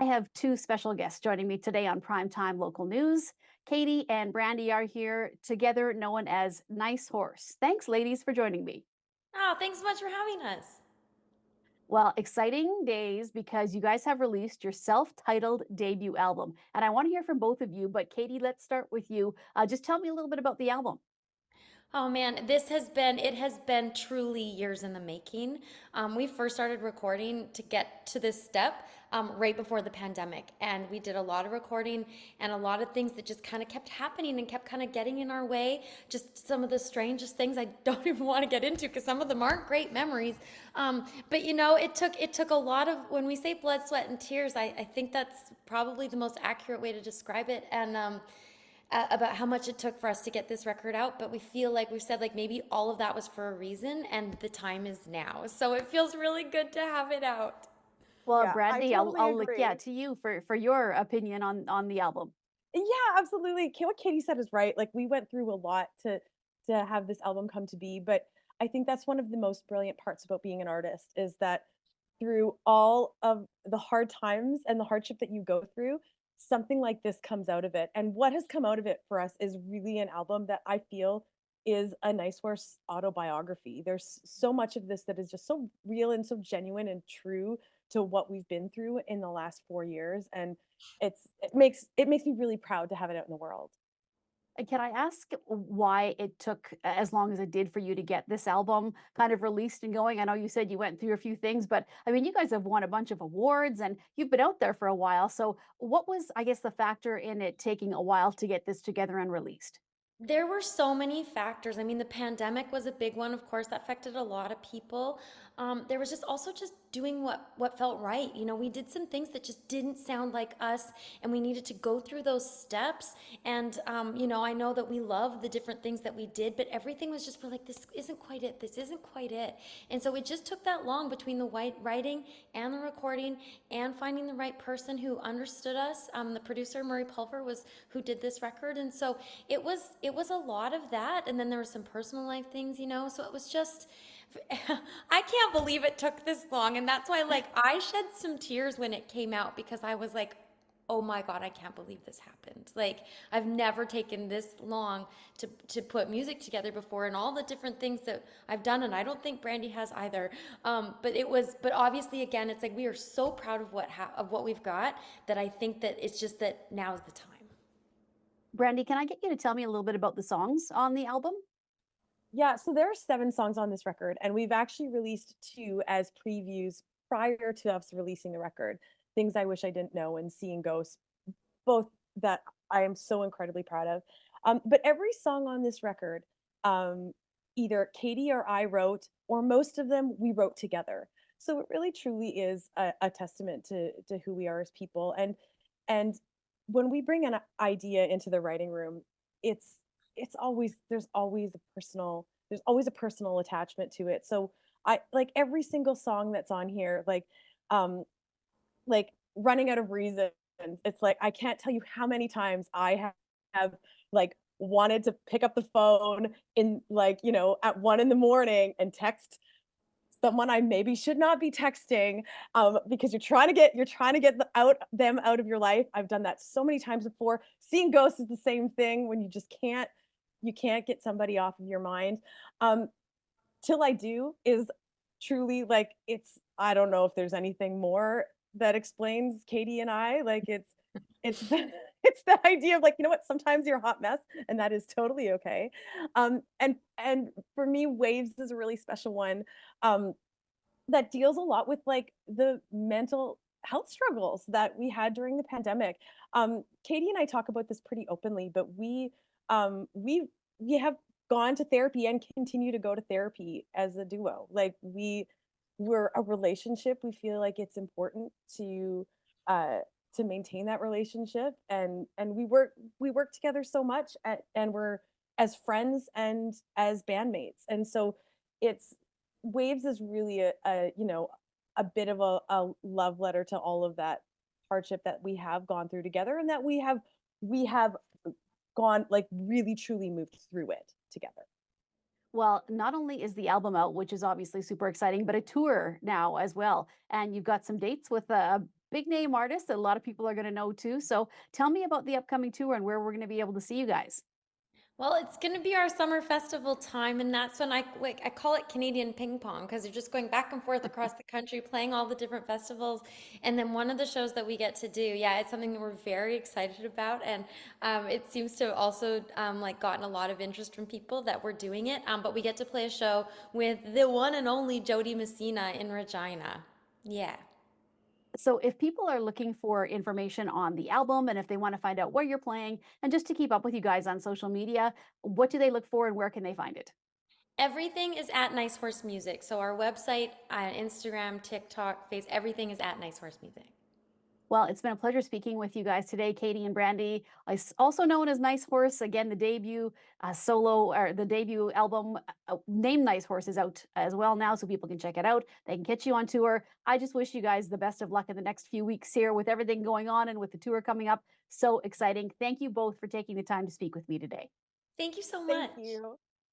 I have two special guests joining me today on Primetime Local News. Katie and Brandy are here together, known as Nice Horse. Thanks, ladies, for joining me. Oh, thanks so much for having us. Well, exciting days because you guys have released your self titled debut album. And I want to hear from both of you. But Katie, let's start with you. Just tell me a little bit about the album. Oh man, it has been truly years in the making. We first started recording to get to this step right before the pandemic. And we did a lot of recording and a lot of things that just kind of kept happening and kept kind of getting in our way. Just some of the strangest things I don't even want to get into because some of them aren't great memories. But it took a lot of, when we say blood, sweat, and tears, I think that's probably the most accurate way to describe it. And about how much it took for us to get this record out, but we feel like we've said like maybe all of that was for a reason and the time is now. So it feels really good to have it out. Well, Yeah, I Brandy, I'll, totally I'll look, yeah, agree. to you for your opinion on the album. Yeah, absolutely. What Katie said is right. Like we went through a lot to have this album come to be, but I think that's one of the most brilliant parts about being an artist is that through all of the hard times and the hardship that you go through, something like this comes out of it. And what has come out of it for us is really an album that I feel is a Nice Horse autobiography. There's so much of this that is just so real and so genuine and true to what we've been through in the last 4 years, and it makes me really proud to have it out in the world. Can I ask why it took as long as it did for you to get this album kind of released and going? I know you said you went through a few things, but I mean, you guys have won a bunch of awards and you've been out there for a while. So, what was, I guess, the factor in it taking a while to get this together and released? There were so many factors. I mean, the pandemic was a big one, of course, that affected a lot of people. There was just also just doing what felt right. You know, we did some things that just didn't sound like us, and we needed to go through those steps. And I know that we love the different things that we did, but everything was just we're like, this isn't quite it. This isn't quite it. And so it just took that long between the writing and the recording and finding the right person who understood us. The producer Murray Pulver was who did this record, and so it was a lot of that, and then there were some personal life things, so it was just I can't believe it took this long, and that's why like I shed some tears when it came out because I was like, oh my god, I can't believe this happened. Like I've never taken this long to put music together before, and all the different things that I've done, and I don't think Brandy has either. But obviously again it's like we are so proud of what we've got, that I think that it's just that now's the time. Brandy, can I get you to tell me a little bit about the songs on the album? Yeah, so there are 7 songs on this record, and we've actually released 2 as previews prior to us releasing the record. Things I Wish I Didn't Know and Seeing Ghosts, both that I am so incredibly proud of. But every song on this record, um, either Katie or I wrote, or most of them we wrote together. So it really truly is a testament to who we are as people. And when we bring an idea into the writing room, it's it's always there's always a personal attachment to it. So I like every single song that's on here, um like running out of reasons. It's like I can't tell you how many times I have like wanted to pick up the phone in at 1 in the morning and text someone I maybe should not be texting, because you're trying to get them out of your life. I've done that so many times before. Seeing ghosts is the same thing when you can't get somebody off of your mind. Um, Till I Do is truly like I don't know if there's anything more that explains Katie and I. Like it's the it's the idea of like, you know what, sometimes you're a hot mess and that is totally okay. And for me, Waves is a really special one. Um that deals a lot with like the mental health struggles that we had during the pandemic. Katie and I talk about this pretty openly, but we have gone to therapy and continue to go to therapy as a duo. Like we're a relationship. We feel like it's important uh to maintain that relationship, and we work together so much, and we're as friends and as bandmates. And so it's Waves is really a bit of a love letter to all of that hardship that we have gone through together, and that we have gone like really truly moved through it together. Well, not only is the album out, which is obviously super exciting, but a tour now as well. And you've got some dates with big name artists that a lot of people are going to know too. So tell me about the upcoming tour and where we're going to be able to see you guys. Well, it's going to be our summer festival time, and that's when I call it Canadian ping pong because you're just going back and forth across the country playing all the different festivals. And then one of the shows that we get to do, yeah, it's something that we're very excited about, and it seems to have also like gotten a lot of interest from people that we're doing it. But we get to play a show with the one and only Jody Messina in Regina. Yeah. So if people are looking for information on the album and if they want to find out where you're playing and just to keep up with you guys on social media, what do they look for and where can they find it? Everything is at Nice Horse Music. So our website, Instagram, TikTok, Face, everything is at Nice Horse Music. Well, it's been a pleasure speaking with you guys today, Katie and Brandy, also known as Nice Horse. Again, the debut solo or the debut album named Nice Horse is out as well now, so people can check it out. They can catch you on tour. I just wish you guys the best of luck in the next few weeks here with everything going on and with the tour coming up. So exciting. Thank you both for taking the time to speak with me today. Thank you so Thank much. you.